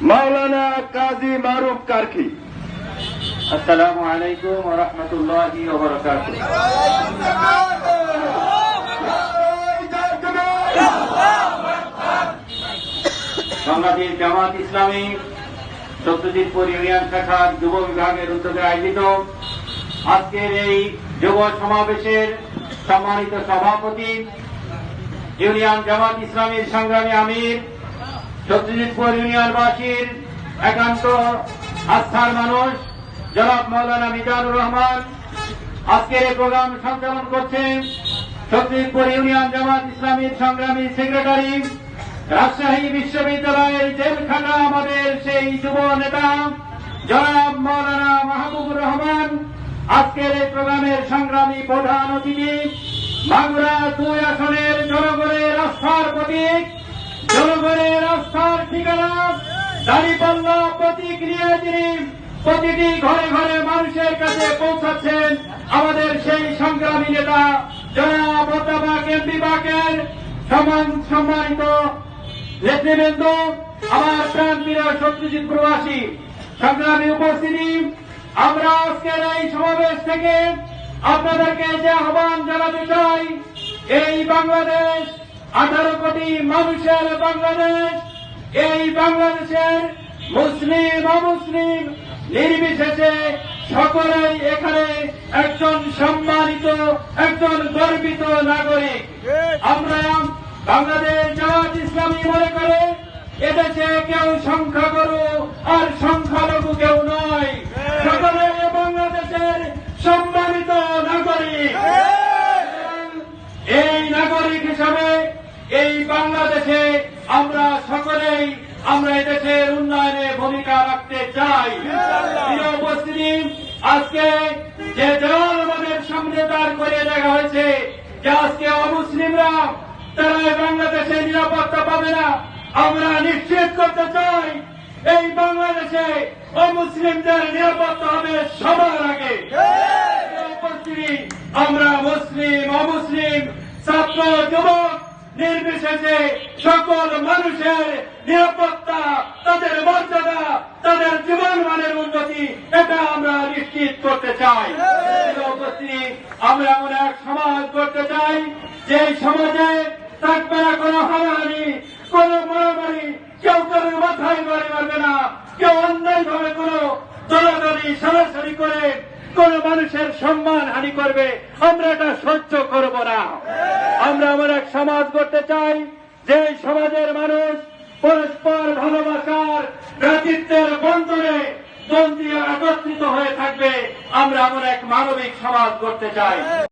মাওলানা কাজী মারুফ কারখি। আসসালামু আলাইকুম ওয়া রাহমাতুল্লাহি ওয়া বারাকাতুহু। বাংলাদেশ জামাত ইসলামী সত্যজিৎপুর ইউনিয়ন শাখার যুব বিভাগের উদ্যোগে আয়োজিত আজকের এই যুব সমাবেশের সম্মানিত সভাপতি, ইউনিয়ন জামাত ইসলামীর সংগ্রামী আমির, সত্যজিৎপুর ইউনিয়নবাসীর একান্ত আস্থার মানুষ জনাব মাওলানা মিজানুর রহমান, আজকের এই প্রোগ্রাম সঞ্চালন করছেন সত্যজিৎপুর ইউনিয়ন জামাত ইসলামীর সংগ্রামী সেক্রেটারি, রাজশাহী বিশ্ববিদ্যালয়ের জেলখানা আমাদের সেই যুব নেতা জনাব মাওলানা মাহবুবুর রহমান, আজকের এই প্রোগ্রামের সংগ্রামী প্রধান অতিথি, মাগুরা 2 আসনের জনগণের আস্থার প্রতীক, জনগণের আস্থার ঠিকানা, দাঁড়িপাল্লা প্রতীক নিয়ে যিনি প্রতিটি ঘরে ঘরে মানুষের কাছে পৌঁছাচ্ছেন আমাদের সেই সংগ্রামী নেতা জনাব মোত্তাবাক এমপি বাকের সম্মানিত নেতৃবৃন্দ, আমার প্রাণপ্রিয় সত্যজিৎ প্রবাসী সংগ্রামী উপস্থিতি, আমরা আজকের এই সমাবেশ থেকে আপনাদেরকে যে আহ্বান জানাতে চাই, এই বাংলাদেশ 18 কোটি মানুষের বাংলাদেশ, এই বাংলাদেশের মুসলিম অমুসলিম নির্বিশেষে সকলেই এখানে একজন সম্মানিত, একজন গর্বিত নাগরিক। আমরা বাংলাদেশ জামাত ইসলামী মনে করে এদেশে কেউ সংখ্যাগুরু আর সংখ্যালঘু কেউ নয়, সকলে বাংলাদেশের সম্মানিত নাগরিক। এই নাগরিক হিসাবে এই বাংলাদেশে আমরা সকলেই আমরা এদেশের উন্নয়নে ভূমিকা রাখতে চাই। প্রিয় উপস্থিতি, আজকে যে দল আমাদের সামনে দাঁড় করে দেখা হয়েছে যে আজকে অমুসলিমরা তারা বাংলাদেশে নিরাপত্তা পাবে না, আমরা নিশ্চিত করতে চাই এই বাংলাদেশে অমুসলিমদের নিরাপত্তা হবে সবার আগে। উপস্থিতি, আমরা মুসলিম অমুসলিম ছাত্র যুবক নির্বিশেষে সকল মানুষের নিরাপত্তা, তাদের মর্যাদা, তাদের জীবন মানের উন্নতি, এটা আমরা নিশ্চিত করতে চাই। উপস্থিতি, আমরা এমন এক সমাজ করতে চাই যে সমাজে থাকবে না কোনো হানাহানি, কোনো মারামারি, কেউ কারোর মাথায় বাড়ি মারবে না, কেউ অন্যায় ভাবে কোনো দলাদলি সরাসরি করে কোন মানুষের সম্মান হানি করবে, আমরা এটা সহ্য করব না। আমরা এমন এক সমাজ করতে চাই যে সমাজের মানুষ পরস্পর ভালোবাসার ভ্রাতৃত্বের বন্ধনে বন্দী একত্রিত হয়ে থাকবে। আমরা এমন এক মানবিক সমাজ করতে চাই।